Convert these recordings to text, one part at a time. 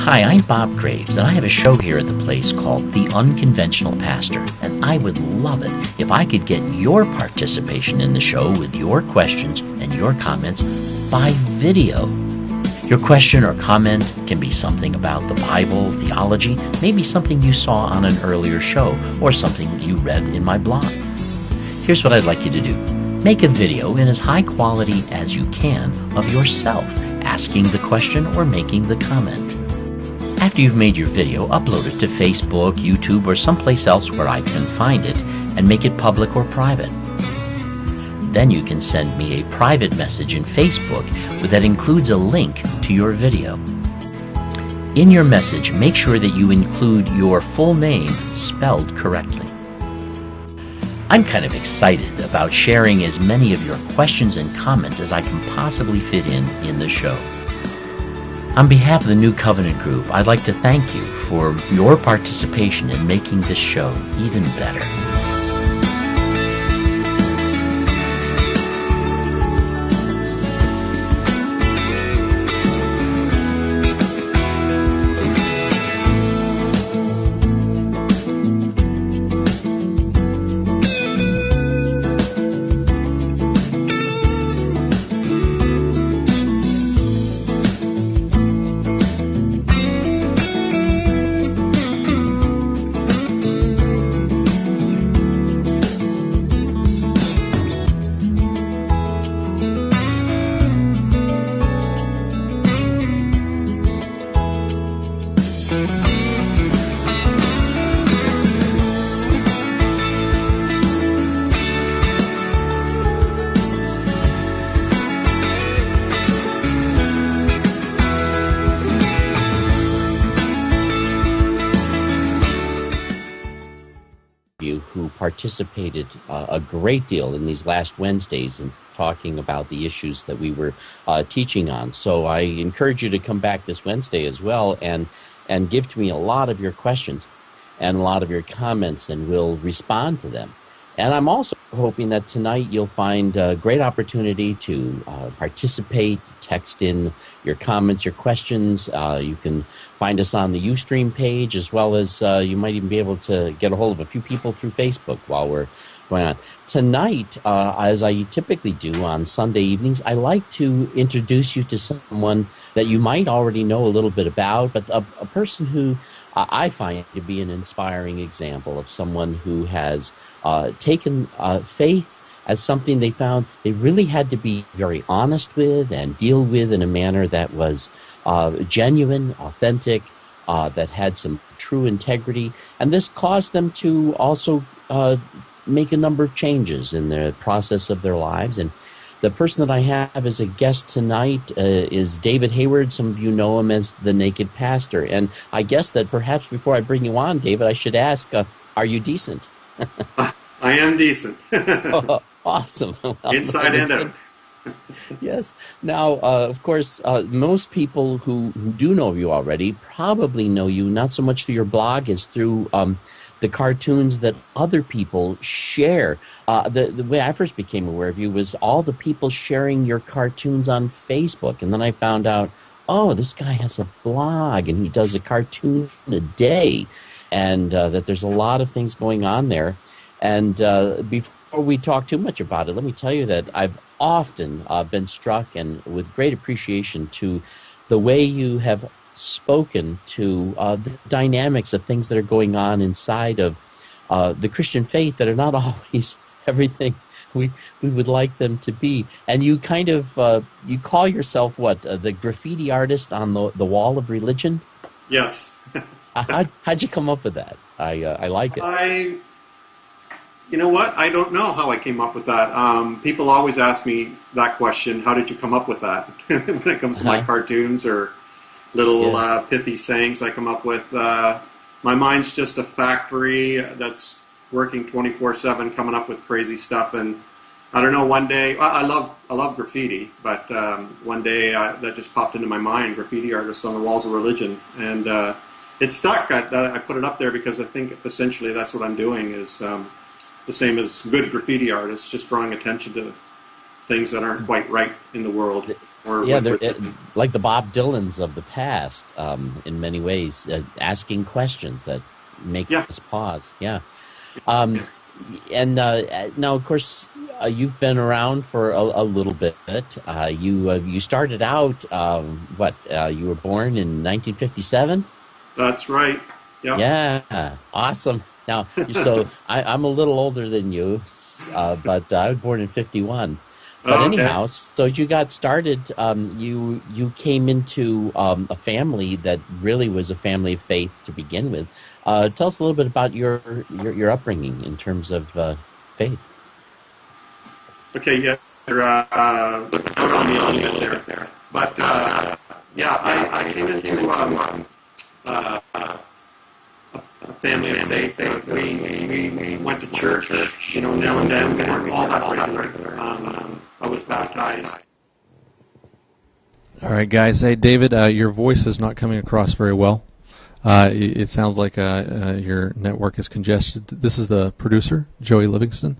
Hi, I'm Bob Greaves, and I have a show here at the place called The Unconventional Pastor, and I would love it if I could get your participation in the show with your questions and your comments by video. Your question or comment can be something about the Bible, theology, maybe something you saw on an earlier show, or something you read in my blog. Here's what I'd like you to do. Make a video in as high quality as you can of yourself asking the question or making the comment. After you've made your video, upload it to Facebook, YouTube, or someplace else where I can find it and make it public or private. Then you can send me a private message in Facebook that includes a link to your video. In your message, make sure that you include your full name spelled correctly. I'm kind of excited about sharing as many of your questions and comments as I can possibly fit in the show. On behalf of the New Covenant Group, I'd like to thank you for your participation in making this show even better. Who participated a great deal in these last Wednesdays in talking about the issues that we were teaching on. So I encourage you to come back this Wednesday as well and give to me a lot of your questions and a lot of your comments, and we'll respond to them. And I'm also hoping that tonight you'll find a great opportunity to participate, text in your comments, your questions. You can find us on the Ustream page, as well as you might even be able to get a hold of a few people through Facebook while we're going on. Tonight, as I typically do on Sunday evenings, I like to introduce you to someone that you might already know a little bit about, but a person who I find to be an inspiring example of someone who has taken faith as something they found they really had to be very honest with and deal with in a manner that was genuine, authentic, that had some true integrity. And this caused them to also make a number of changes in the process of their lives. And the person that I have as a guest tonight is David Hayward. Some of you know him as the Naked Pastor. And I guess that perhaps before I bring you on, David, I should ask, are you decent? I am decent. Oh, awesome. Well, inside and out. Yes. Now, of course, most people who do know you already probably know you not so much through your blog as through the cartoons that other people share. The way I first became aware of you was all the people sharing your cartoons on Facebook. And then I found out, oh, this guy has a blog and he does a cartoon a day. And that there's a lot of things going on there. And before we talk too much about it, let me tell you that I've often been struck and with great appreciation to the way you have spoken to the dynamics of things that are going on inside of the Christian faith that are not always everything we would like them to be. And you kind of, you call yourself what, the graffiti artist on the wall of religion? Yes. How'd you come up with that? I like it. You know what? I don't know how I came up with that. People always ask me that question, how did you come up with that? When it comes to my cartoons or little pithy sayings I come up with. My mind's just a factory that's working 24/7, coming up with crazy stuff. And I don't know, one day, I love graffiti, but one day that just popped into my mind, graffiti artists on the walls of religion. And it stuck. I put it up there because I think essentially that's what I'm doing is the same as good graffiti artists, just drawing attention to things that aren't quite right in the world. or Yeah, with they're religion. like the Bob Dylans of the past, in many ways, asking questions that make Yeah, us pause. Yeah. Um, yeah. and now, of course, you've been around for a little bit. You started out, you were born in 1957? That's right. Yep. Yeah, awesome. Now, I'm a little older than you, but I was born in 51. But Okay. anyhow, so you got started. You came into a family that really was a family of faith to begin with. Tell us a little bit about your upbringing in terms of faith. Okay. Yeah. You're, out on me a little bit there, but yeah, I came into uh, a family of faith. We went to church, now and then. We weren't all that regular. I was baptized. All right, guys. Hey, David, your voice is not coming across very well. It sounds like your network is congested. This is the producer, Joey Livingston.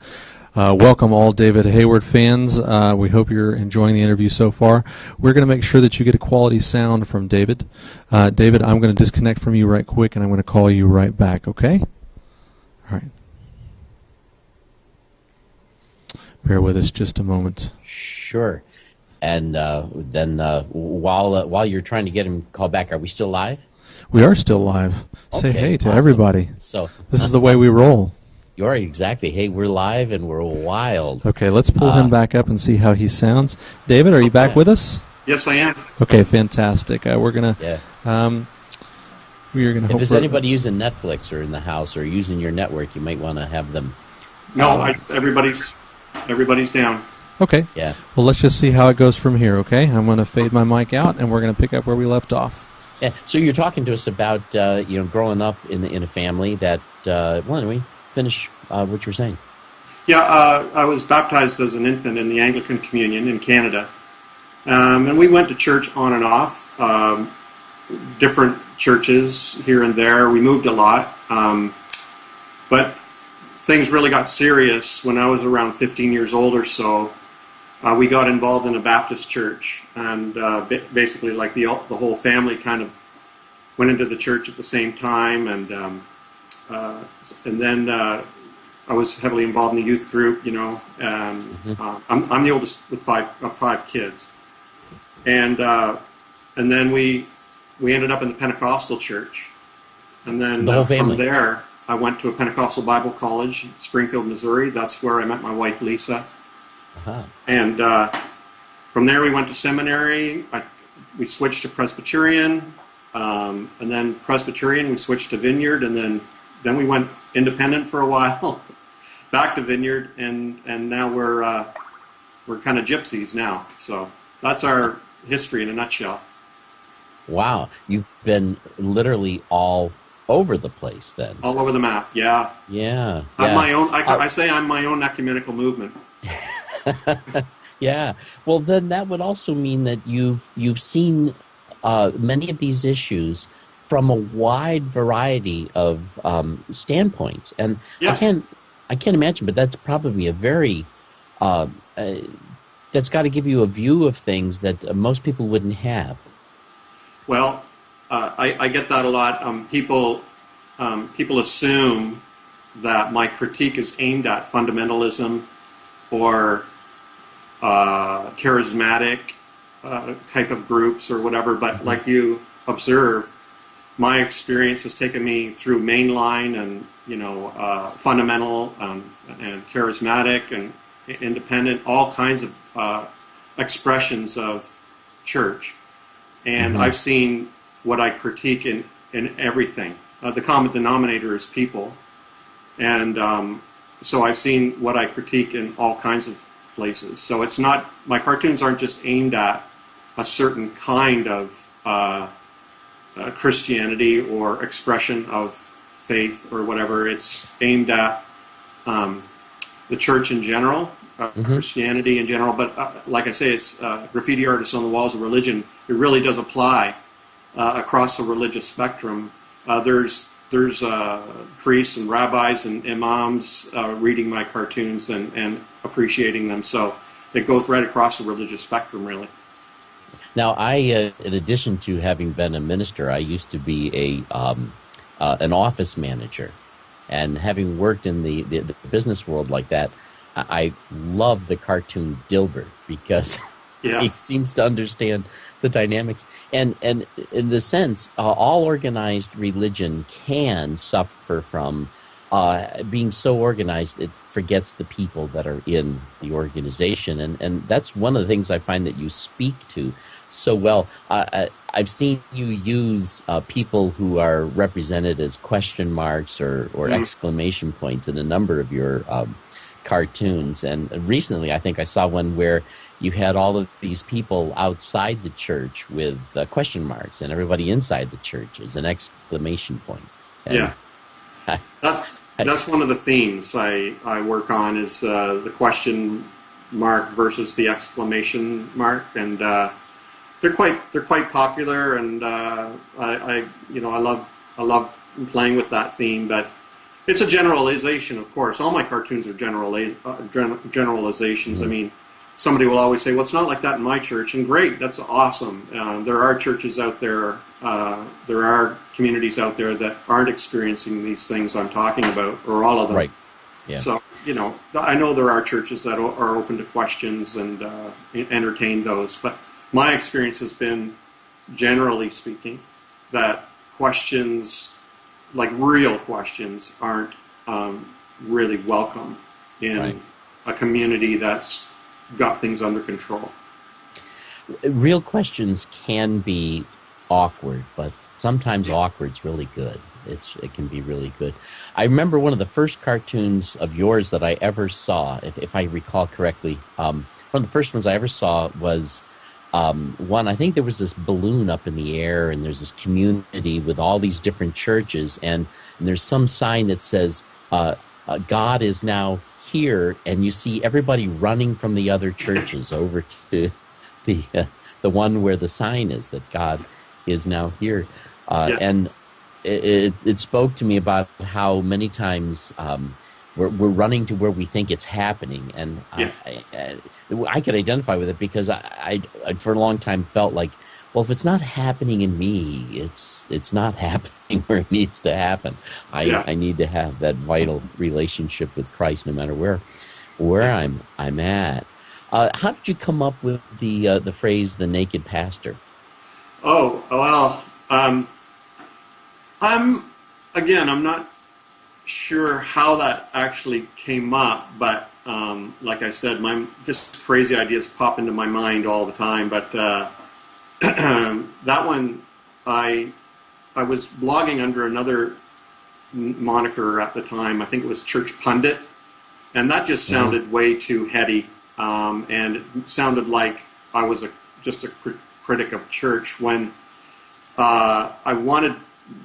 Welcome all David Hayward fans. We hope you're enjoying the interview so far. We're going to make sure that you get a quality sound from David. David, I'm going to disconnect from you right quick, and I'm going to call you right back, okay? All right. Bear with us just a moment. Sure. And then while you're trying to get him called back, are we still live? We are still live. Say Okay, hey to awesome. everybody. So this is the way we roll. You're exactly. Hey, we're live and we're wild. Okay, let's pull him back up and see how he sounds. David, are you back with us? Yes, I am. Okay, fantastic. We're gonna. Yeah. We are gonna. If there's anybody using Netflix or in the house or using your network, you might want to have them. No, everybody's down. Okay. Yeah. Well, let's just see how it goes from here. Okay, I'm going to fade my mic out, and we're going to pick up where we left off. Yeah. So you're talking to us about growing up in a family that. Why don't we finish what you were saying? Yeah, I was baptized as an infant in the Anglican Communion in Canada, and we went to church on and off, different churches here and there. We moved a lot, but things really got serious when I was around 15 years old or so. We got involved in a Baptist church, and basically, like the whole family kind of went into the church at the same time, and then I was heavily involved in the youth group, and I'm the oldest with five kids, and then we ended up in the Pentecostal church, and then from there I went to a Pentecostal Bible college in Springfield, Missouri. That's where I met my wife, Lisa. Uh-huh. And from there we went to seminary. We switched to Presbyterian, and then Presbyterian we switched to Vineyard, and then we went independent for a while, back to Vineyard, and now we're kind of gypsies now. So that's our history in a nutshell. Wow, you've been literally all over the place then. All over the map, yeah. Yeah. I'm my own. I say I'm my own ecumenical movement. Yeah. Well, then that would also mean that you've seen many of these issues from a wide variety of standpoints, and Yeah. I can't imagine, but that's probably a very that's got to give you a view of things that most people wouldn't have. Well, I get that a lot. People assume that my critique is aimed at fundamentalism or charismatic type of groups or whatever. But like you observe, my experience has taken me through mainline and fundamental and charismatic and independent, all kinds of expressions of church. And I've seen what I critique in everything. The common denominator is people. And so I've seen what I critique in all kinds of places. So it's not, my cartoons aren't just aimed at a certain kind of Christianity or expression of faith or whatever. It's aimed at the church in general, Christianity in general. But like I say, it's graffiti artists on the walls of religion. It really does apply across the religious spectrum. There's priests and rabbis and imams reading my cartoons and appreciating them. So it goes right across the religious spectrum, really. Now, in addition to having been a minister, I used to be an office manager, and having worked in the business world like that, I love the cartoon Dilbert because Yeah. he seems to understand the dynamics. And in the sense, all organized religion can suffer from being so organized it forgets the people that are in the organization. And that's one of the things I find that you speak to so well. I've seen you use people who are represented as question marks or exclamation points in a number of your cartoons. And recently, I think I saw one where you had all of these people outside the church with question marks, and everybody inside the church is an exclamation point. And yeah, that's one of the themes I work on is the question mark versus the exclamation mark, and they're quite popular, and I love playing with that theme, but it's a generalization, of course. All my cartoons are generalizations. I mean, somebody will always say, well, it's not like that in my church, and great, that's awesome. There are churches out there, there are communities out there that aren't experiencing these things I'm talking about, or all of them. Right. Yeah. So, I know there are churches that are open to questions and entertain those, but my experience has been, generally speaking, that questions, like real questions, aren't really welcome in a community that's got things under control. Real questions can be awkward, but sometimes awkward's really good. It can be really good. I remember one of the first cartoons of yours that I ever saw, if I recall correctly, one of the first ones I ever saw was one, I think there was this balloon up in the air, and there's this community with all these different churches, and there's some sign that says, God is now here, and you see everybody running from the other churches over to the one where the sign is that God is now here. And it spoke to me about how many times we're running to where we think it's happening, and I could identify with it because I for a long time felt like, well, if it's not happening in me, it's not happening where it needs to happen. I need to have that vital relationship with Christ, no matter where I'm at. How did you come up with the phrase "the naked pastor"? Oh well, I'm not sure how that actually came up, but like I said, just crazy ideas pop into my mind all the time. But that one, I was blogging under another moniker at the time. I think it was Church Pundit, and that just sounded way too heady, and it sounded like I was just a critic of church when I wanted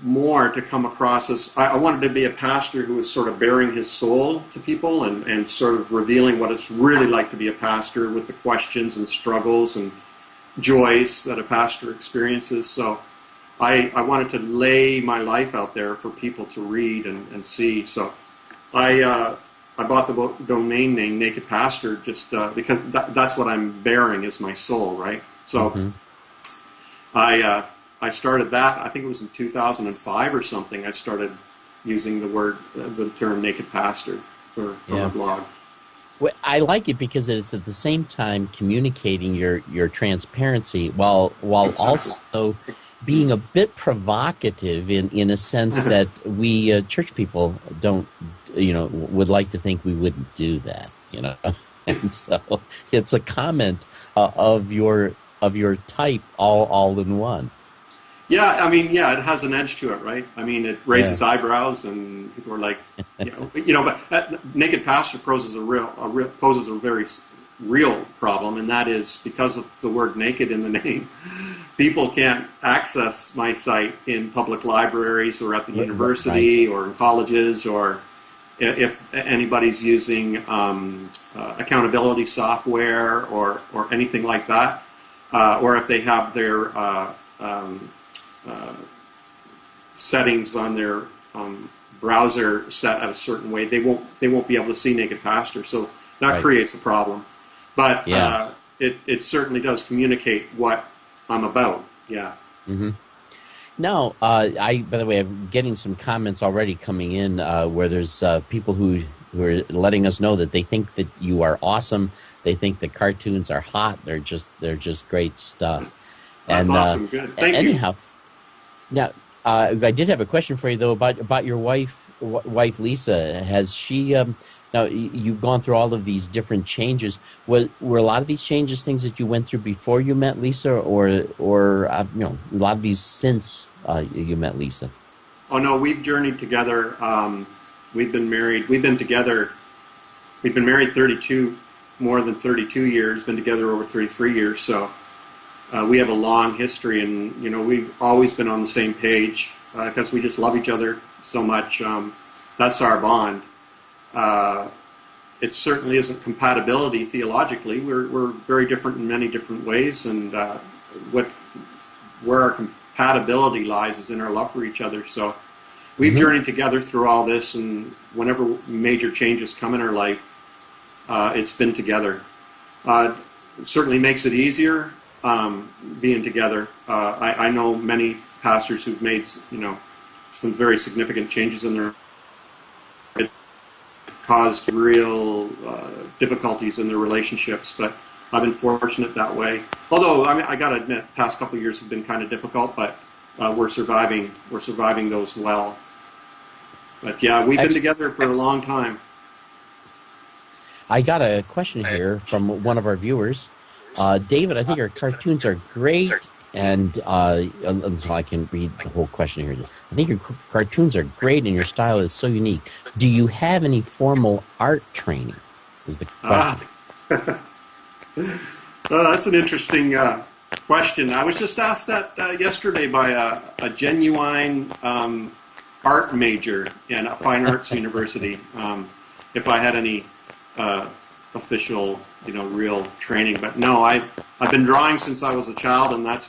more to come across as I wanted to be a pastor who was sort of bearing his soul to people and sort of revealing what it's really like to be a pastor with the questions and struggles and joys that a pastor experiences. So I wanted to lay my life out there for people to read and see. So I bought the domain name Naked Pastor just because that's what I'm bearing is my soul, right? So I started that, I think it was in 2005 or something, I started using the term Naked Pastor for my blog. Well, I like it because it's at the same time communicating your transparency while also being a bit provocative in a sense that we church people don't, would like to think we wouldn't do that, And so it's a comment of your type all in one. Yeah, I mean, it has an edge to it, right? I mean, it raises eyebrows, and people are like, but Naked Pastor poses a very real problem, and that is because of the word naked in the name. People can't access my site in public libraries or at the university or in colleges, or if anybody's using accountability software or anything like that, or if they have their settings on their browser set at a certain way, they won't be able to see Naked Pastor. So that creates a problem. But it certainly does communicate what I'm about. Yeah. Mm-hmm. Now, by the way, I'm getting some comments already coming in where there's people who are letting us know that they think that you are awesome. They think the cartoons are hot. They're just great stuff. That's And awesome. Good. Thank you. anyhow, now I did have a question for you though about your wife Lisa. Has she? Now you've gone through all of these different changes. Were a lot of these changes things that you went through before you met Lisa, or a lot of these since you met Lisa? Oh no, we've journeyed together. We've been married. We've been together. We've been married more than 32 years. Been together over 33 years. So we have a long history, and we've always been on the same page because we just love each other so much. That's our bond. It certainly isn't compatibility theologically. We're very different in many different ways, and where our compatibility lies is in our love for each other. So we've journeyed together through all this, and whenever major changes come in our life, it's been together. It certainly makes it easier being together. I know many pastors who've made some very significant changes in their caused real difficulties in their relationships, but I've been fortunate that way. Although I got to admit, the past couple of years have been kind of difficult, but we're surviving those well. But yeah, we've been together for a long time. I got a question here from one of our viewers. David, I think your cartoons are great, and so I can read the whole question here. I think your cartoons are great, and your style is so unique. Do you have any formal art training? Is the question. That's an interesting question. I was just asked that yesterday by a genuine art major in a fine arts university if I had any official, real training. But no, I've been drawing since I was a child, and that's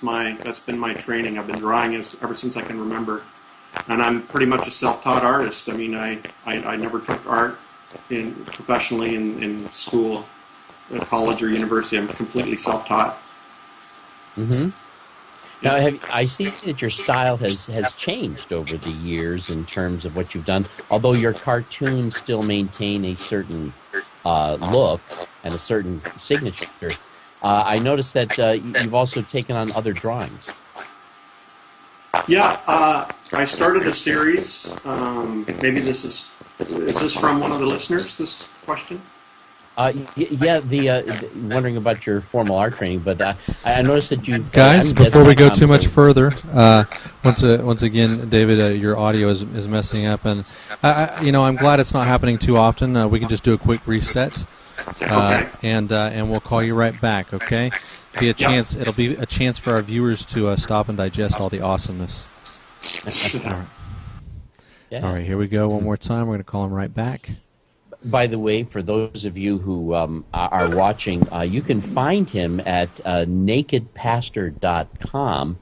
been my training. I've been drawing ever since I can remember, and I'm pretty much a self-taught artist. I mean, I never took art professionally in school, college, or university. I'm completely self-taught. Mm-hmm. Now, I see that your style has changed over the years in terms of what you've done, although your cartoons still maintain a certain look and a certain signature. I noticed that you've also taken on other drawings. Yeah, I started a series. Maybe is this from one of the listeners, this question? Wondering about your formal art training, but I noticed that you've... Guys, before we go too much further, once again, David, your audio is messing up, and I'm glad it's not happening too often. We can just do a quick reset, Okay. and we'll call you right back. Okay, it'll be a chance for our viewers to stop and digest all the awesomeness. All right. Yeah. All right, here we go. One more time. We're going to call him right back. By the way, for those of you who are watching, you can find him at nakedpastor.com,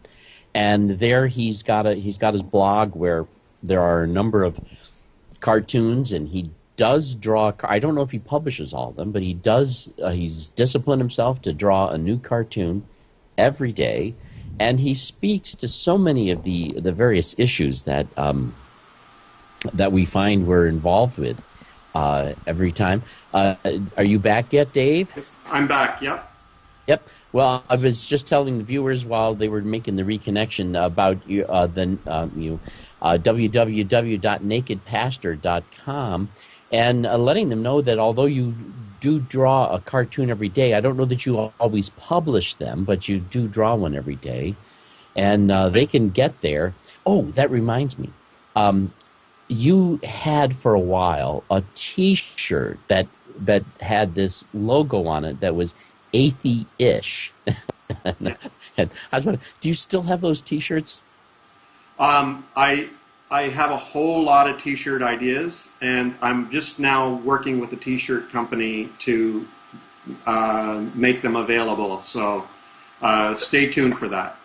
and there he's got his blog where there are a number of cartoons, and he does draw. I don't know if he publishes all of them, but he does. He's disciplined himself to draw a new cartoon every day, and he speaks to so many of the various issues that we find we're involved with. Every time. Are you back yet, Dave? Yes, I'm back, yep. Yep. Well, I was just telling the viewers while they were making the reconnection about www.nakedpastor.com and letting them know that although you do draw a cartoon every day, I don't know that you always publish them, but you do draw one every day, and they can get there. Oh, that reminds me. You had for a while a T-shirt that had this logo on it that was athey-ish. And I was wondering, do you still have those T-shirts? I have a whole lot of T-shirt ideas, and I'm just now working with a T-shirt company to make them available. So stay tuned for that.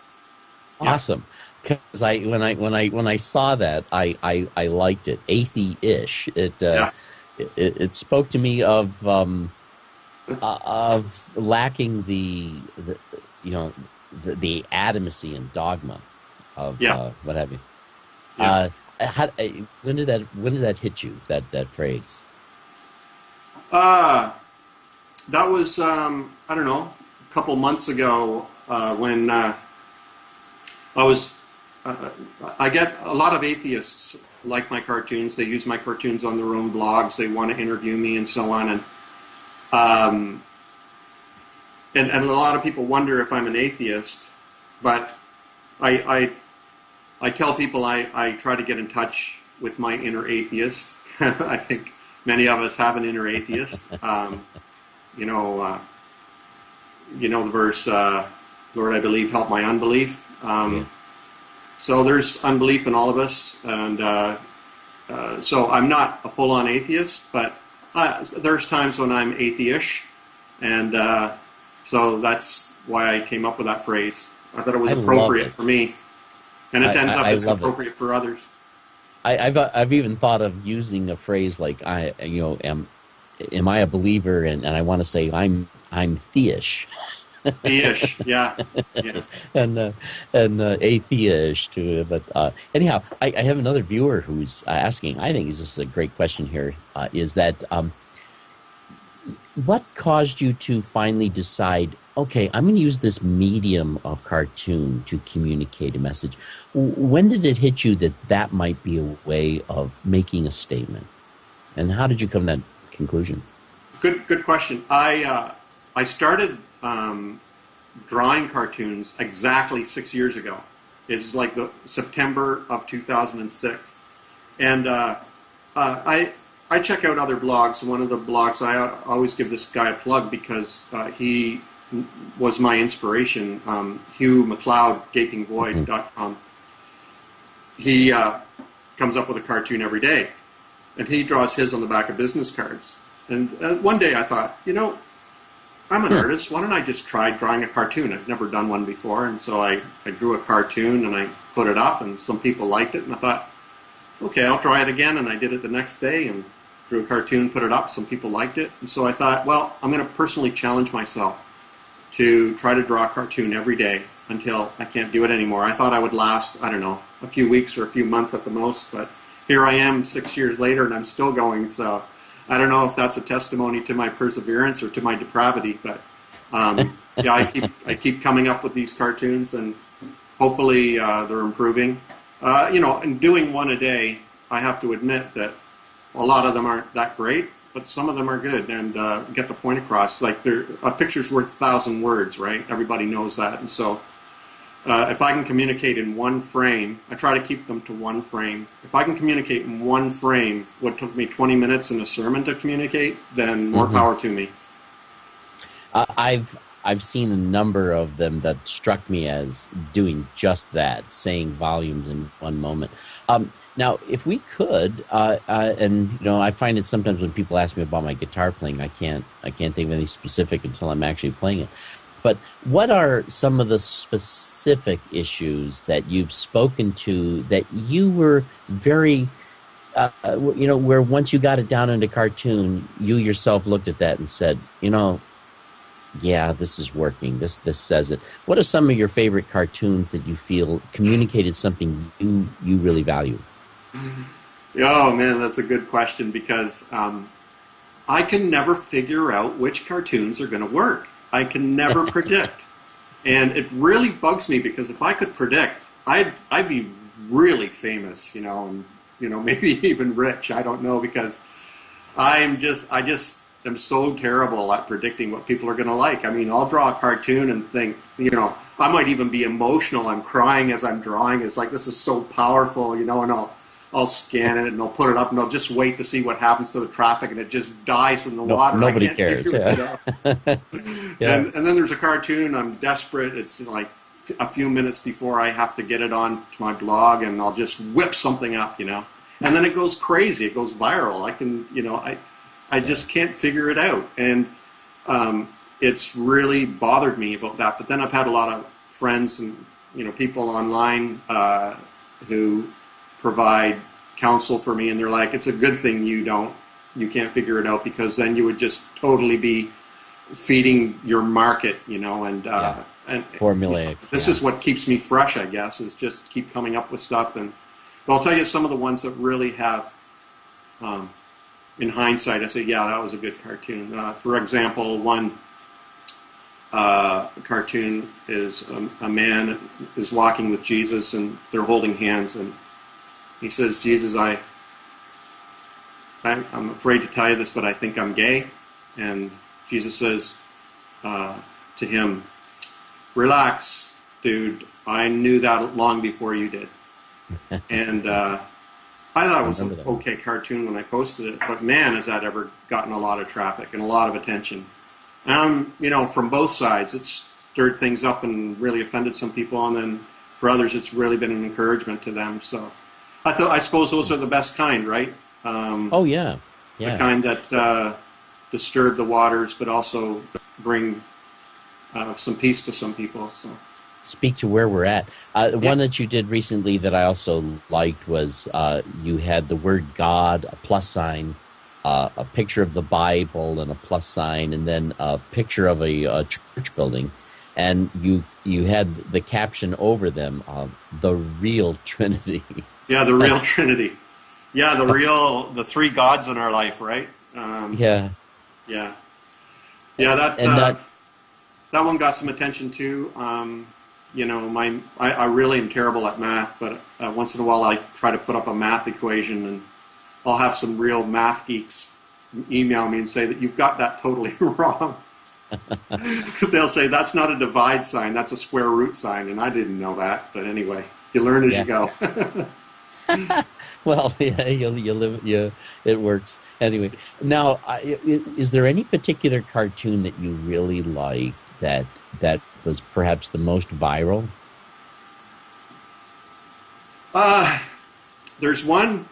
Awesome. Because when I saw that, I liked it. Athey-ish. It spoke to me of lacking the the adamancy and dogma of what have you. Yeah. When did that hit you? That phrase? That was I don't know, a couple months ago when I get a lot of atheists like my cartoons. They use my cartoons on their own blogs. They want to interview me and so on. And a lot of people wonder if I'm an atheist, but I tell people I try to get in touch with my inner atheist. I think many of us have an inner atheist. You know the verse, Lord, I believe, help my unbelief. So there's unbelief in all of us, and so I'm not a full-on atheist, but there's times when I'm atheish, and so that's why I came up with that phrase. I thought it was appropriate for me, and it ends up it's appropriate for others. I've even thought of using a phrase like am I a believer, and I want to say I'm theish. Theish, yeah. and atheish too. But anyhow, I have another viewer who's asking. I think this is a great question here. Is that what caused you to finally decide? Okay, I'm going to use this medium of cartoon to communicate a message. When did it hit you that might be a way of making a statement? And how did you come to that conclusion? Good question. I started drawing cartoons exactly 6 years ago. It's like the September of 2006. And I check out other blogs. One of the blogs, I always give this guy a plug because he was my inspiration, Hugh McLeod, gapingvoid.com. He comes up with a cartoon every day, and he draws his on the back of business cards. And one day I thought, I'm an artist. Why don't I just try drawing a cartoon? I've never done one before, and so I drew a cartoon and I put it up, and some people liked it, and I thought, okay, I'll try it again, and I did it the next day and drew a cartoon, put it up. Some people liked it, and so I thought, well, I'm going to personally challenge myself to try to draw a cartoon every day until I can't do it anymore. I thought I would last, I don't know, a few weeks or a few months at the most, but here I am 6 years later, and I'm still going, so I don't know if that's a testimony to my perseverance or to my depravity, but I keep coming up with these cartoons, and hopefully they're improving. In doing one a day, I have to admit that a lot of them aren't that great, but some of them are good and get the point across. Like a picture's worth 1,000 words, right? Everybody knows that, and so if I can communicate in one frame, I try to keep them to one frame. If I can communicate in one frame what took me 20 minutes in a sermon to communicate, then more power to me. I've seen a number of them that struck me as doing just that, saying volumes in one moment. Now, if we could, and I find it sometimes when people ask me about my guitar playing, I can't think of any specific until I'm actually playing it. But what are some of the specific issues that you've spoken to that you were very, where once you got it down into cartoon, you yourself looked at that and said, yeah, this is working. This says it. What are some of your favorite cartoons that you feel communicated something you really value? Oh, man, that's a good question because I can never figure out which cartoons are going to work. I can never predict. And it really bugs me because if I could predict, I'd be really famous, and maybe even rich. I don't know, because I just am so terrible at predicting what people are going to like. I mean, I'll draw a cartoon and think, I might even be emotional. I'm crying as I'm drawing. It's like, this is so powerful, and I'll scan it and I'll put it up and I'll just wait to see what happens to the traffic, and it just dies in the water. Nobody cares. Yeah. And then there's a cartoon. I'm desperate. It's like a few minutes before I have to get it on to my blog, and I'll just whip something up, and then it goes crazy. It goes viral. I can, I just can't figure it out. And it's really bothered me about that. But then I've had a lot of friends and, people online who provide counsel for me, and they're like, it's a good thing you can't figure it out, because then you would just totally be feeding your market, and And formulaic. This is what keeps me fresh, I guess, is just keep coming up with stuff. And I'll tell you some of the ones that really have, in hindsight, I say, yeah, that was a good cartoon. For example, one cartoon is a man is walking with Jesus, and they're holding hands, and he says, Jesus, I'm afraid to tell you this, but I think I'm gay. And Jesus says to him, relax, dude. I knew that long before you did. And I thought it was an okay cartoon when I posted it, but man, has that ever gotten a lot of traffic and a lot of attention. From both sides, it's stirred things up and really offended some people, and then for others, it's really been an encouragement to them. So I suppose those are the best kind, right? The kind that disturb the waters, but also bring some peace to some people. So speak to where we're at. One that you did recently that I also liked was you had the word God, a plus sign, a picture of the Bible and a plus sign, and then a picture of a church building, and you had the caption over them, the real Trinity. Yeah, the real Trinity. Yeah, the three gods in our life, right? Yeah. That one got some attention too. I really am terrible at math, but once in a while I try to put up a math equation, and I'll have some real math geeks email me and say that you've got that totally wrong. They'll say that's not a divide sign, that's a square root sign, and I didn't know that. But anyway, you learn as you go. Well, yeah, you live. It works anyway. Now, is there any particular cartoon that you really liked that was perhaps the most viral? There's one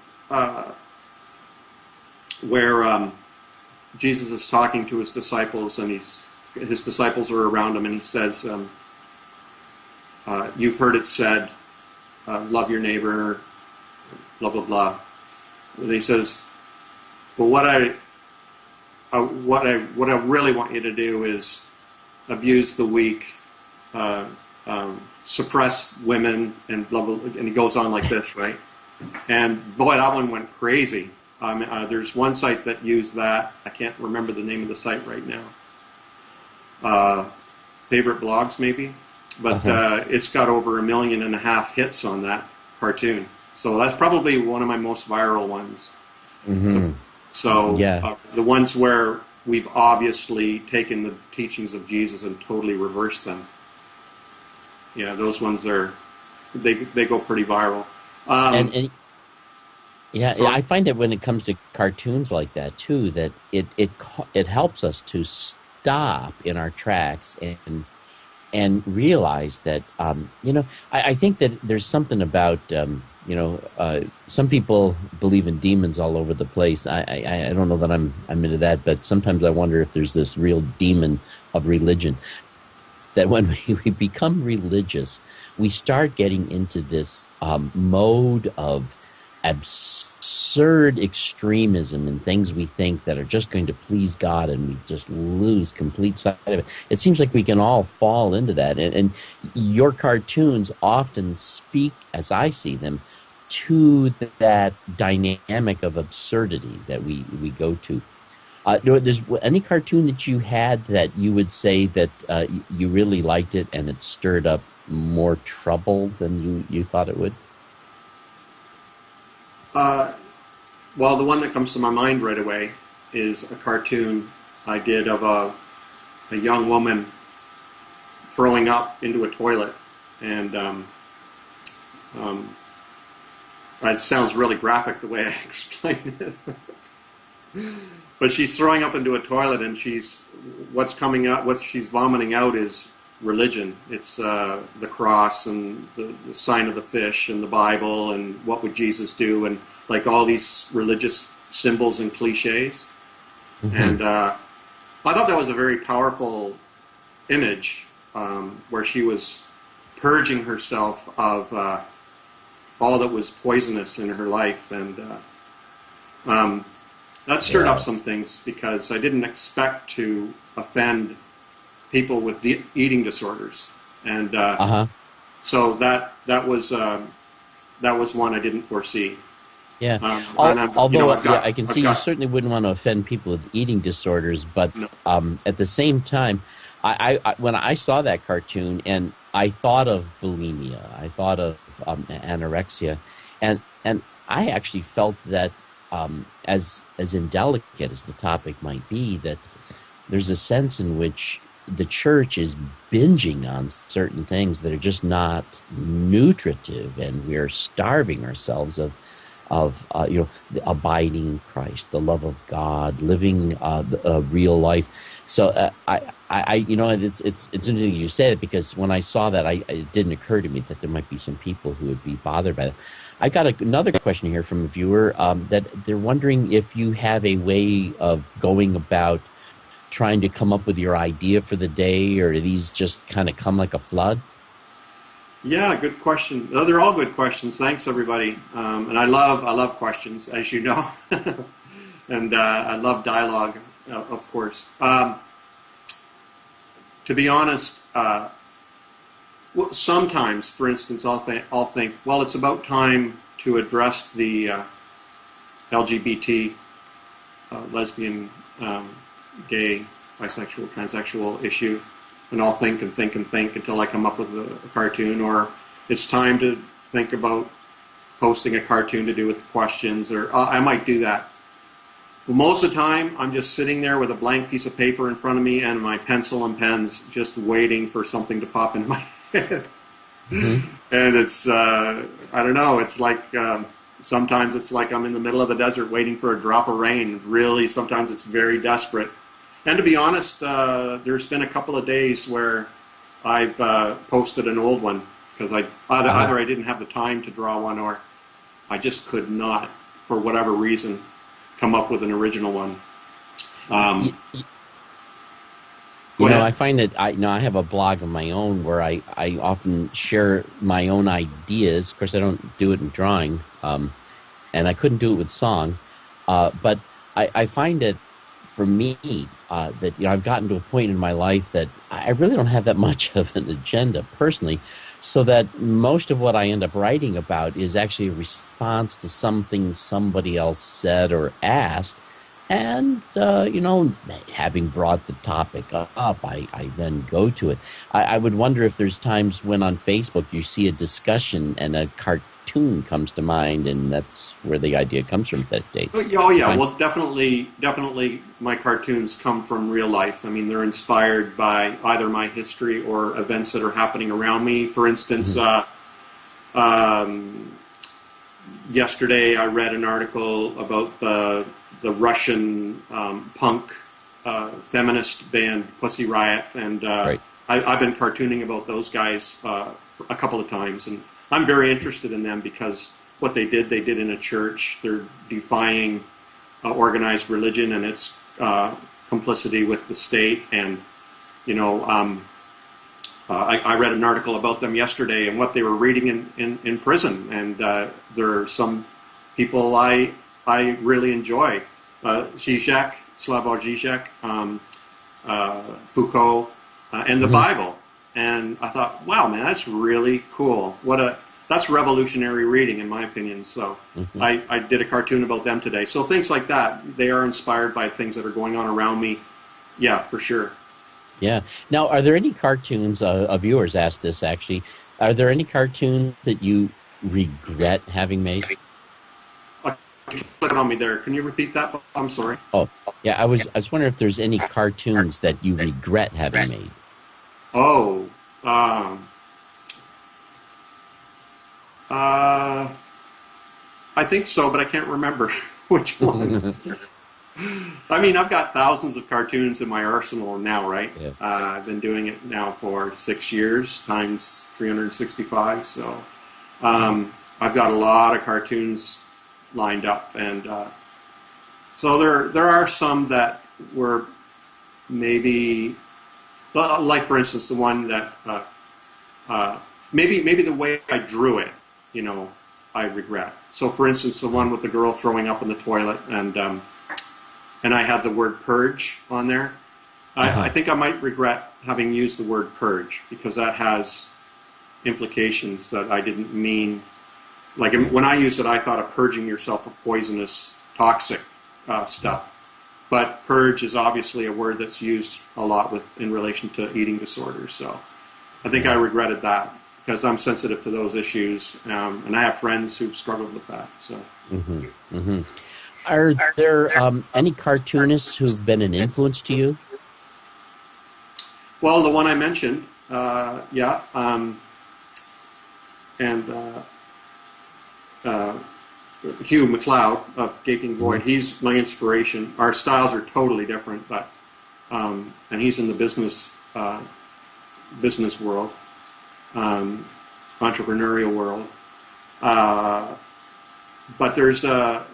where Jesus is talking to his disciples, and his disciples are around him, and he says, "You've heard it said, love your neighbor, blah blah blah." And he says, "Well, what I really want you to do is abuse the weak, suppress women, and blah blah." And he goes on like this, right? And boy, that one went crazy. There's one site that used that. I can't remember the name of the site right now. Favorite blogs, maybe, but it's got over 1.5 million hits on that cartoon. So that's probably one of my most viral ones. Mm-hmm. So the ones where we've obviously taken the teachings of Jesus and totally reversed them. Yeah, those ones they go pretty viral. I find that when it comes to cartoons like that too, that it helps us to stop in our tracks and realize that I think that there's something about some people believe in demons all over the place. I don't know that I'm into that, but sometimes I wonder if there's this real demon of religion, that when we become religious, we start getting into this mode of absurd extremism and things we think that are just going to please God, and we just lose complete sight of it. It seems like we can all fall into that, and your cartoons often speak, as I see them, to that dynamic of absurdity that we go to. There's any cartoon that you had that you would say that you really liked it and it stirred up more trouble than you thought it would? Well, the one that comes to my mind right away is a cartoon I did of a young woman throwing up into a toilet, and it sounds really graphic the way I explain it. But she's throwing up into a toilet, and what she's vomiting out is religion. It's the cross and the sign of the fish and the Bible and what would Jesus do, and like all these religious symbols and cliches. Mm-hmm. And I thought that was a very powerful image, where she was purging herself of all that was poisonous in her life, and that stirred up some things, because I didn't expect to offend people with eating disorders. and Uh-huh. so that was one I didn't foresee. Yeah. And I can see you certainly wouldn't want to offend people with eating disorders, but no. At the same time, I when I saw that cartoon and I thought of bulimia, I thought of anorexia, and I actually felt that as indelicate as the topic might be, that there's a sense in which the church is binging on certain things that are just not nutritive, and we're starving ourselves of abiding in Christ, the love of God, living a real life. So it's interesting you say it, because when I saw that, it didn't occur to me that there might be some people who would be bothered by that. I got another question here from a viewer that they're wondering if you have a way of going about trying to come up with your idea for the day, or do these just kind of come like a flood? Yeah, good question. They're all good questions. Thanks, everybody. And I love questions, as you know, and I love dialogue, of course. To be honest, sometimes, for instance, I'll think, well, it's about time to address the LGBT, lesbian, gay, bisexual, transsexual issue. And I'll think and think and think until I come up with a cartoon, or it's time to think about posting a cartoon to do with the questions, or I might do that. But most of the time, I'm just sitting there with a blank piece of paper in front of me and my pencil and pens, just waiting for something to pop into my head. Mm-hmm. And it's, I don't know, it's like, sometimes it's like I'm in the middle of the desert waiting for a drop of rain. Really, sometimes it's very desperate. And to be honest, there's been a couple of days where I've posted an old one because either I didn't have the time to draw one, or I just could not, for whatever reason, come up with an original one. I find that I have a blog of my own where I often share my own ideas. Of course, I don't do it in drawing, and I couldn't do it with song, but I find that for me, that I've gotten to a point in my life that I really don't have that much of an agenda personally, so that most of what I end up writing about is actually a response to something somebody else said or asked, and having brought the topic up, I then go to it. I would wonder if there's times when on Facebook you see a discussion and a cartoon comes to mind, and that's where the idea comes from that day. Oh yeah, well, definitely my cartoons come from real life. I mean, they're inspired by either my history or events that are happening around me. For instance, yesterday I read an article about the Russian punk feminist band Pussy Riot, and right. I've been cartooning about those guys for a couple of times, and I'm very interested in them because what they did in a church. They're defying organized religion and its complicity with the state. And, I read an article about them yesterday and what they were reading in prison. And there are some people I really enjoy. Zizek, Slavoj Zizek, Foucault, and the Bible. And I thought, wow, man, that's really cool. That's revolutionary reading, in my opinion. So I did a cartoon about them today. So things like that, they are inspired by things that are going on around me. Yeah, for sure. Yeah. Now, are there any cartoons, viewers asked this actually, are there any cartoons that you regret having made? Click on me there. Can you repeat that? I'm sorry. Oh, yeah, I was wondering if there's any cartoons that you regret having made. Oh, I think so, but I can't remember which ones. I mean, I've got thousands of cartoons in my arsenal now, right? Yeah. I've been doing it now for 6 years, times 365. So I've got a lot of cartoons lined up, and so there are some that were maybe, like for instance, the one that maybe the way I drew it, I regret. So for instance, the one with the girl throwing up in the toilet, and I had the word purge on there. I think I might regret having used the word purge, because that has implications that I didn't mean. Like when I used it, I thought of purging yourself of poisonous, toxic stuff. But purge is obviously a word that's used a lot in relation to eating disorders. So I think I regretted that, because I'm sensitive to those issues, and I have friends who've struggled with that. So, Are there any cartoonists who've been an influence to you? Well, the one I mentioned, Hugh McLeod of Gaping Void. He's my inspiration. Our styles are totally different, but and he's in the business world, entrepreneurial world. But there's a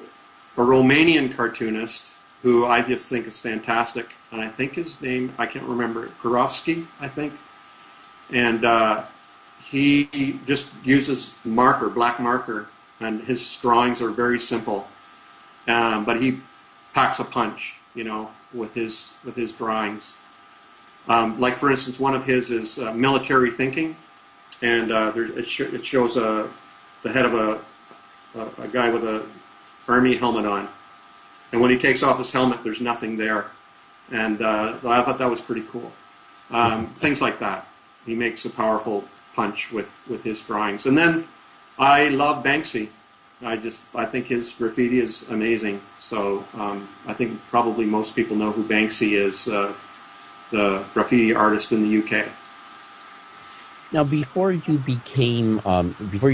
Romanian cartoonist who I just think is fantastic, and I think his name, I can't remember it, Perovsky, I think. And he just uses black marker, and his drawings are very simple. But he packs a punch, with his drawings. Like, for instance, one of his is military thinking, and it shows the head of a guy with a army helmet on, and when he takes off his helmet, there's nothing there, and I thought that was pretty cool. Things like that. He makes a powerful punch with his drawings. And then I love Banksy. I think his graffiti is amazing. So I think probably most people know who Banksy is, the graffiti artist in the UK. Now, before you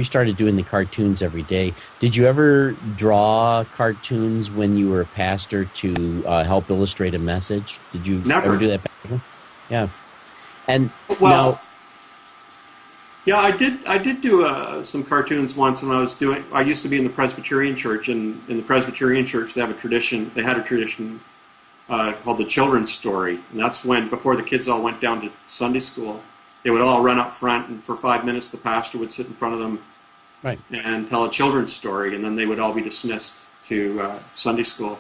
started doing the cartoons every day, did you ever draw cartoons when you were a pastor to help illustrate a message? Did you ever do that back then? Yeah. And yeah, I did do some cartoons once when I used to be in the Presbyterian church, and in the Presbyterian church they had a tradition called the children's story, and that's when, before the kids all went down to Sunday school, they would all run up front, and for 5 minutes the pastor would sit in front of them and tell a children's story, and then they would all be dismissed to Sunday school.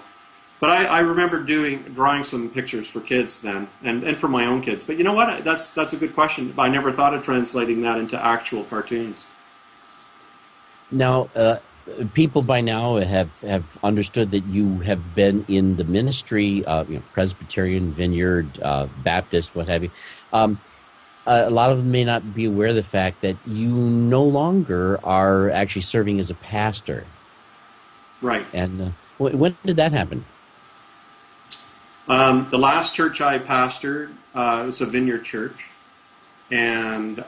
But I remember drawing some pictures for kids then, and for my own kids. But you know what? That's a good question. I never thought of translating that into actual cartoons. Now, people by now have understood that you have been in the ministry, Presbyterian, Vineyard, Baptist, what have you. A lot of them may not be aware of the fact that you no longer are actually serving as a pastor. Right. And when did that happen? The last church I pastored was a Vineyard church. And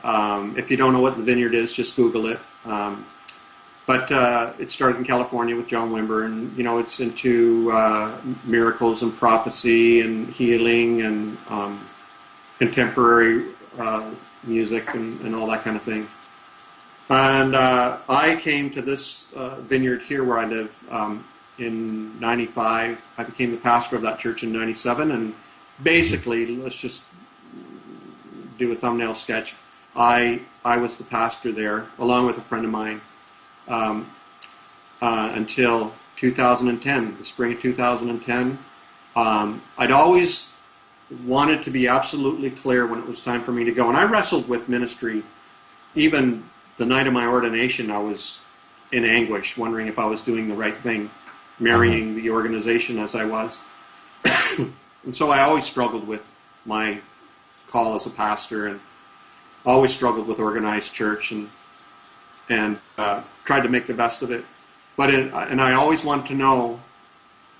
if you don't know what the Vineyard is, just Google it. But it started in California with John Wimber, and it's into miracles and prophecy and healing and contemporary music and all that kind of thing. And I came to this vineyard here where I live in 95. I became the pastor of that church in 97, and basically, let's just do a thumbnail sketch. I was the pastor there, along with a friend of mine, until 2010, the spring of 2010. I'd always wanted to be absolutely clear when it was time for me to go. And I wrestled with ministry. Even the night of my ordination, I was in anguish, wondering if I was doing the right thing, marrying the organization as I was. And so I always struggled with my call as a pastor, and always struggled with organized church, and tried to make the best of it. And I always wanted to know,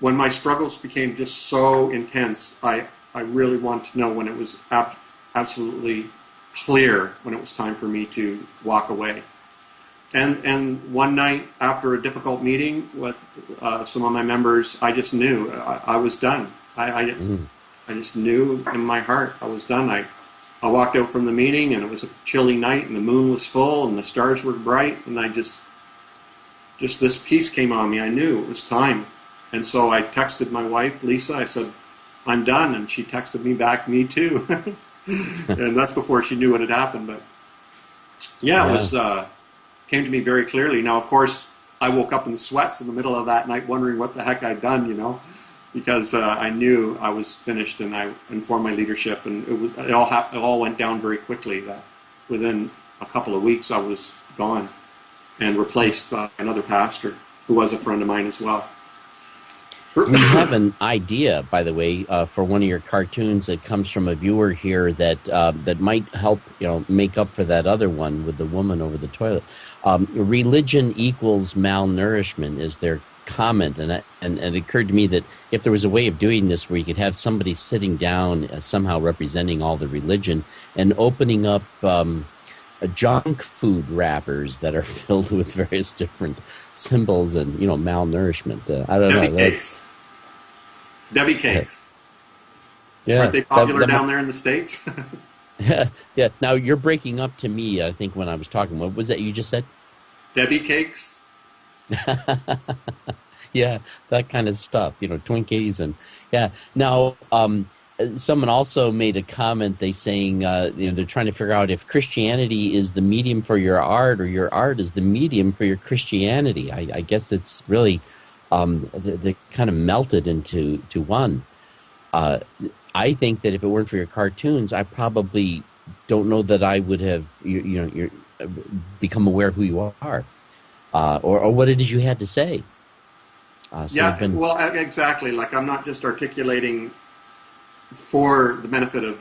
when my struggles became just so intense, I really wanted to know when it was absolutely clear when it was time for me to walk away. And one night, after a difficult meeting with some of my members, I just knew I was done. I just knew in my heart I was done. I walked out from the meeting, and it was a chilly night, and the moon was full, and the stars were bright, and I just this peace came on me. I knew it was time. And so I texted my wife, Lisa. I said, I'm done. And she texted me back, me too. And that's before she knew what had happened. But it was came to me very clearly. Now, of course, I woke up in sweats in the middle of that night, wondering what the heck I'd done, because I knew I was finished, and I informed my leadership, and it all went down very quickly. That within a couple of weeks I was gone and replaced by another pastor who was a friend of mine as well. We have an idea, by the way, for one of your cartoons that comes from a viewer here that might help, make up for that other one with the woman over the toilet. Religion equals malnourishment is their comment, and it occurred to me that if there was a way of doing this where you could have somebody sitting down somehow representing all the religion and opening up junk food wrappers that are filled with various different symbols and malnourishment. I don't know. Debbie cakes. Yeah, aren't they popular down there in the States? Yeah. Now you're breaking up to me. I think when I was talking, what was that you just said? Debbie cakes. Yeah, that kind of stuff. Twinkies and yeah. Now, someone also made a comment. They saying they're trying to figure out if Christianity is the medium for your art or your art is the medium for your Christianity. I guess it's really they kind of melted into one. I think that if it weren't for your cartoons, I probably don't know that I would have you're become aware of who you are or what it is you had to say. Well, exactly. Like I'm not just articulating for the benefit of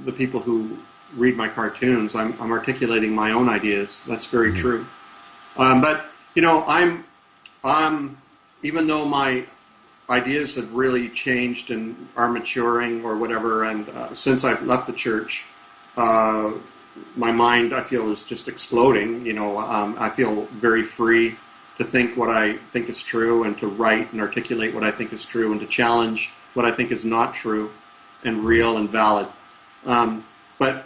the people who read my cartoons. I'm articulating my own ideas. That's very true. But I'm even though my ideas have really changed and are maturing or whatever, and since I've left the church, my mind, I feel, is just exploding. I feel very free to think what I think is true and to write and articulate what I think is true and to challenge what I think is not true and real and valid. But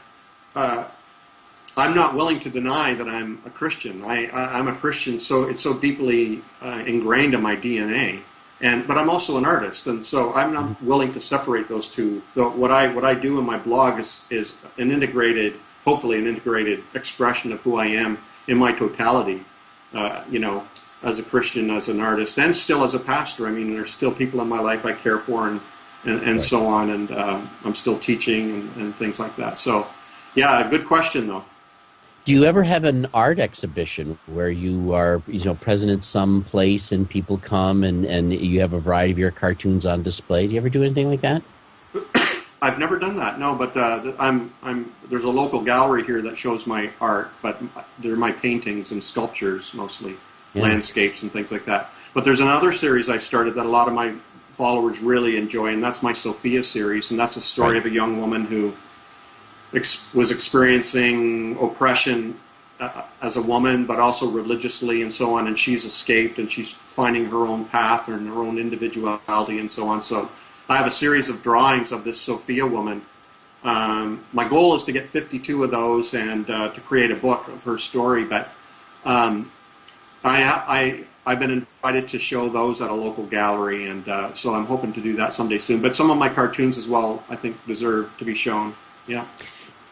I'm not willing to deny that I'm a Christian. I'm a Christian, so it's so deeply ingrained in my DNA. But I'm also an artist, and so I'm not willing to separate those two. What I do in my blog is an integrated, hopefully an integrated expression of who I am in my totality. As a Christian, as an artist, and still as a pastor. I mean, there's still people in my life I care for, and right. So on, and I'm still teaching and things like that. So, yeah, good question though. Do you ever have an art exhibition where you are, present at some place and people come and you have a variety of your cartoons on display? Do you ever do anything like that? I've never done that, no. But there's a local gallery here that shows my art, but they're my paintings and sculptures mostly, landscapes and things like that. But there's another series I started that a lot of my followers really enjoy, and that's my Sophia series, and that's a story of a young woman who was experiencing oppression as a woman, but also religiously and so on, and she's escaped and she's finding her own path and her own individuality and so on. So I have a series of drawings of this Sophia woman. My goal is to get 52 of those and to create a book of her story, but I've been invited to show those at a local gallery, and so I'm hoping to do that someday soon. But some of my cartoons as well, I think, deserve to be shown. Yeah.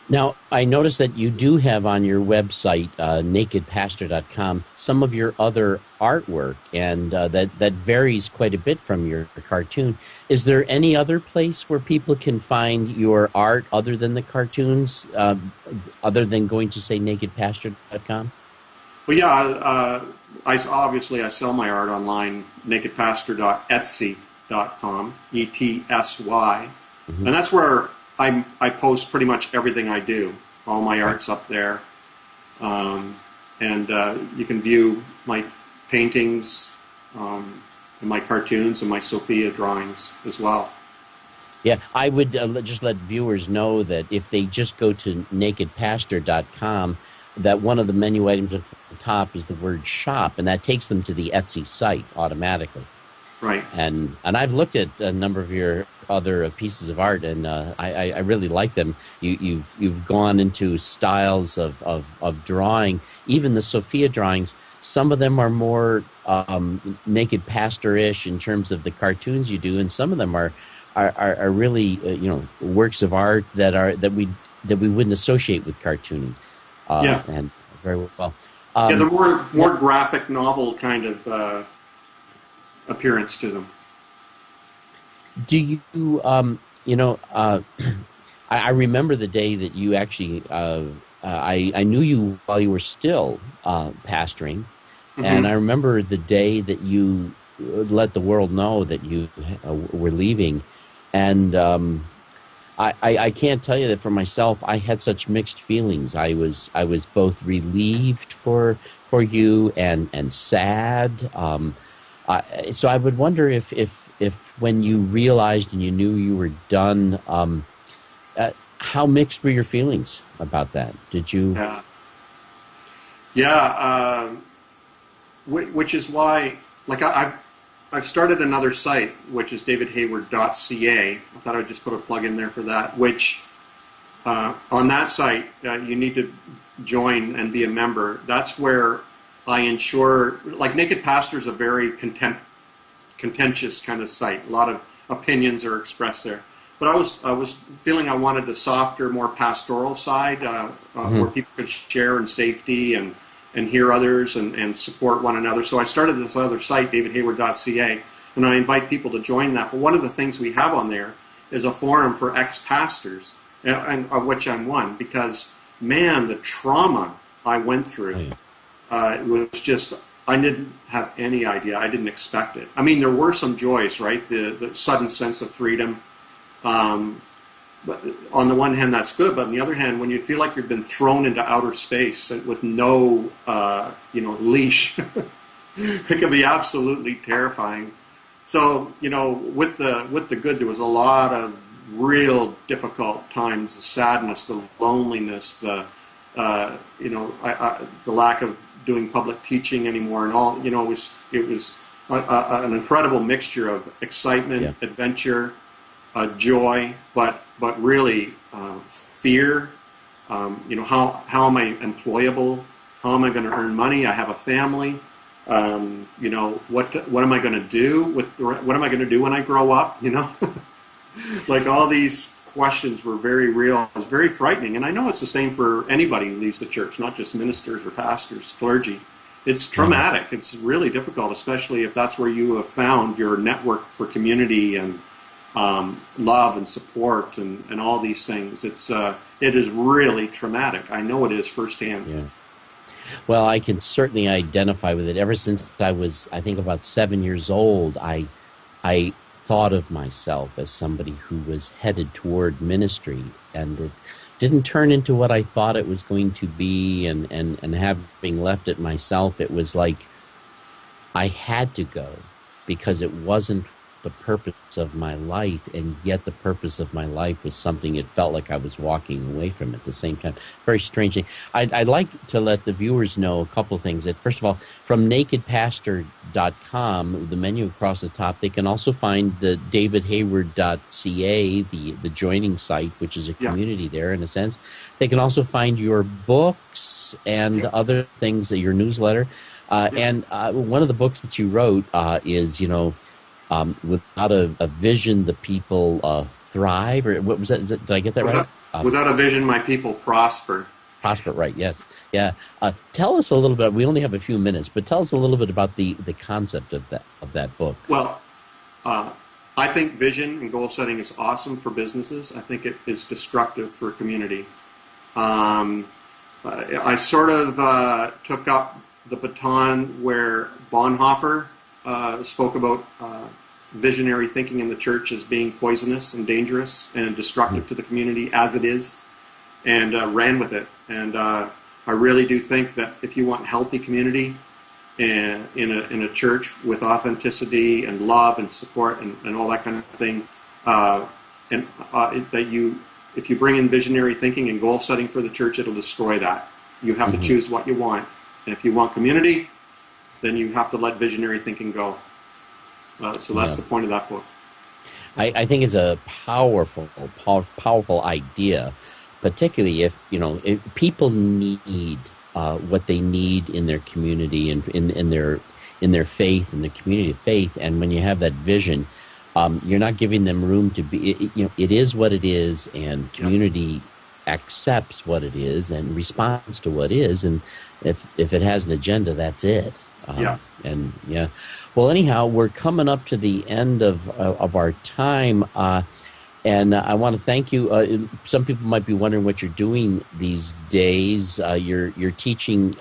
Now, I noticed that you do have on your website, nakedpastor.com, some of your other artwork, and that varies quite a bit from your cartoon. Is there any other place where people can find your art other than the cartoons, other than going to, say, nakedpastor.com? Well, yeah, I sell my art online, nakedpastor.etsy.com, ETSY, and that's where I post pretty much everything I do. All my art's up there, and you can view my paintings, and my cartoons, and my Sophia drawings as well. Yeah, I would just let viewers know that if they just go to nakedpastor.com, that one of the menu items at the top is the word shop, and that takes them to the Etsy site automatically. Right. And I've looked at a number of your other pieces of art, and I really like them. You've gone into styles of drawing, even the Sophia drawings. Some of them are more Naked Pastor-ish in terms of the cartoons you do, and some of them are really works of art that we wouldn't associate with cartooning. And very well. The more graphic novel kind of appearance to them. Do you, I remember the day that you actually, I knew you while you were still pastoring, and I Mm-hmm. remember the day that you let the world know that you were leaving, and I can't tell you that for myself, I had such mixed feelings. I was both relieved for you and sad. So I would wonder if when you realized and you knew you were done, how mixed were your feelings about that? Did you? Yeah. Yeah. Which is why, like, I've started another site, which is davidhayward.ca. I thought I'd just put a plug in there for that. Which on that site, you need to join and be a member. That's where I ensure, like, Naked Pastor is a very contentious kind of site. A lot of opinions are expressed there. But I was feeling I wanted a softer, more pastoral side, where people could share in safety and hear others and support one another. So I started this other site, davidhayward.ca, and I invite people to join that. But one of the things we have on there is a forum for ex-pastors, and of which I'm one, because, man, the trauma I went through was just, I didn't have any idea. I didn't expect it. I mean, there were some joys, right? The sudden sense of freedom. But on the one hand, that's good. But on the other hand, when you feel like you've been thrown into outer space with no, leash, it can be absolutely terrifying. So, with the good, there was a lot of real difficult times: the sadness, the loneliness, the lack of doing public teaching anymore, and all. It was an incredible mixture of excitement, adventure, joy, but really fear. How am I employable? How am I going to earn money? I have a family. What am I going to do? What am I going to do when I grow up? Like, all these questions were very real. It was very frightening, and I know it's the same for anybody who leaves the church, not just ministers or pastors, clergy. It's traumatic. It's really difficult, especially if that's where you have found your network for community and love and support and all these things. It is really traumatic. I know it is firsthand. Yeah. Well, I can certainly identify with it. Ever since I was, I think, about 7 years old, I thought of myself as somebody who was headed toward ministry, and it didn't turn into what I thought it was going to be. And having left it myself, it was like I had to go because it wasn't the purpose of my life, and yet the purpose of my life was something it felt like I was walking away from at the same time. Very strangely. I'd like to let the viewers know a couple of things. That, first of all, from nakedpastor.com, the menu across the top, they can also find the davidhayward.ca, the joining site, which is a community there in a sense. They can also find your books and other things, your newsletter. And one of the books that you wrote is, without a vision, the people thrive, or what was that? Did I get that right? Without a vision, my people prosper. Prosper, right? Yes, yeah. Tell us a little bit. We only have a few minutes, but tell us a little bit about the concept of that book. Well, I think vision and goal setting is awesome for businesses. I think it is destructive for community. I sort of took up the baton where Bonhoeffer spoke about visionary thinking in the church as being poisonous and dangerous and destructive to the community as it is, and ran with it. And I really do think that if you want healthy community in a church with authenticity and love and support and all that kind of thing, if you bring in visionary thinking and goal setting for the church, it'll destroy that. You have to choose what you want. And if you want community, then you have to let visionary thinking go. So that's the point of that book. I think it's a powerful idea, particularly if people need what they need in their community and in their faith, in the community of faith. And when you have that vision, you're not giving them room to be. It is what it is, and community accepts what it is and responds to what is. And if it has an agenda, that's it. Well, anyhow, we're coming up to the end of our time, and I want to thank you. Some people might be wondering what you're doing these days. You're teaching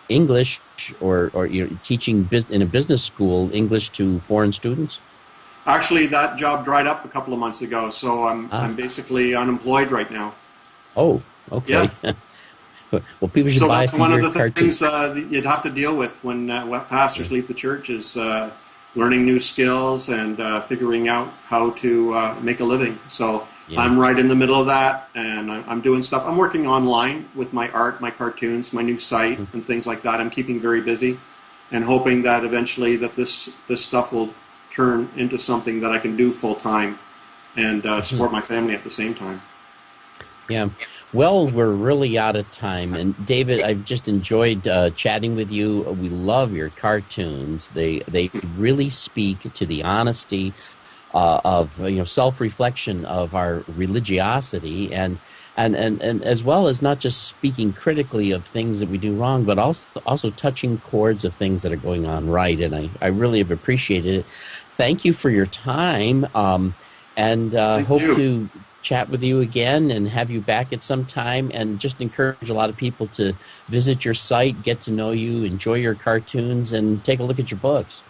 English, or you're teaching in a business school English to foreign students. Actually, that job dried up a couple of months ago, so I'm basically unemployed right now. Oh, okay. Yeah. Well, people should buy. So that's one of the things you'd have to deal with when pastors leave the church is learning new skills and figuring out how to make a living. So I'm right in the middle of that, and I'm doing stuff. I'm working online with my art, my cartoons, my new site, and things like that. I'm keeping very busy, and hoping that eventually that this stuff will turn into something that I can do full time and support my family at the same time. Yeah. Well, we're really out of time. And David, I've just enjoyed chatting with you. We love your cartoons. They really speak to the honesty of self-reflection of our religiosity, and as well as not just speaking critically of things that we do wrong, but also touching chords of things that are going on right. And I really have appreciated it. Thank you for your time, and hope to chat with you again and have you back at some time, and just encourage a lot of people to visit your site, get to know you, enjoy your cartoons, and take a look at your books.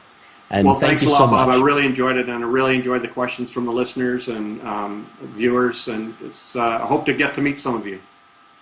And well, thanks a lot, Bob. I really enjoyed it, and I really enjoyed the questions from the listeners and viewers, and I hope to get to meet some of you.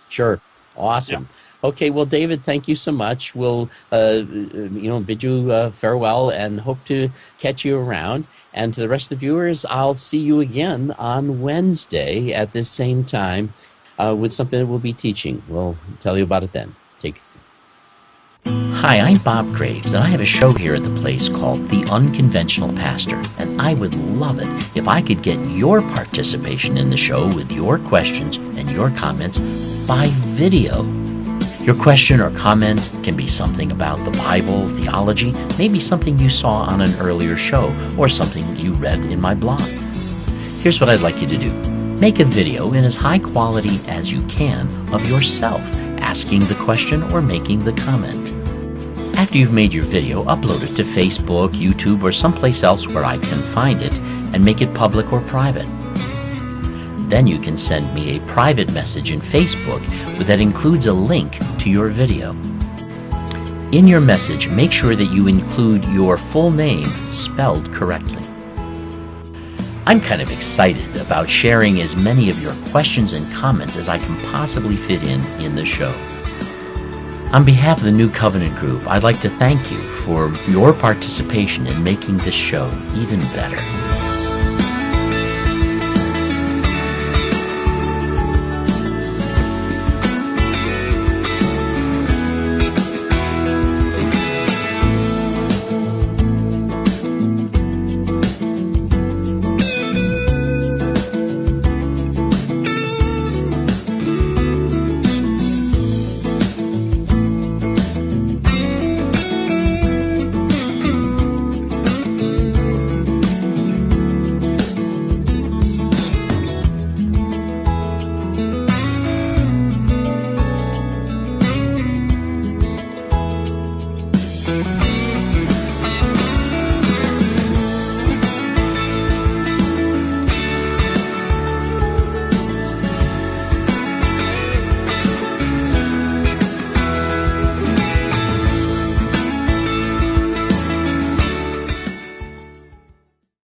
Sure. Awesome. Yeah. Okay, well, David, thank you so much. We'll bid you farewell and hope to catch you around. And to the rest of the viewers, I'll see you again on Wednesday at this same time with something that we'll be teaching. We'll tell you about it then. Take care. Hi, I'm Bob Greaves, and I have a show here at the place called The Unconventional Pastor. And I would love it if I could get your participation in the show with your questions and your comments by video. Your question or comment can be something about the Bible, theology, maybe something you saw on an earlier show, or something you read in my blog. Here's what I'd like you to do. Make a video in as high quality as you can of yourself asking the question or making the comment. After you've made your video, upload it to Facebook, YouTube, or someplace else where I can find it, and make it public or private. Then you can send me a private message in Facebook that includes a link to your video. In your message, make sure that you include your full name spelled correctly. I'm kind of excited about sharing as many of your questions and comments as I can possibly fit in the show. On behalf of the New Covenant Group, I'd like to thank you for your participation in making this show even better.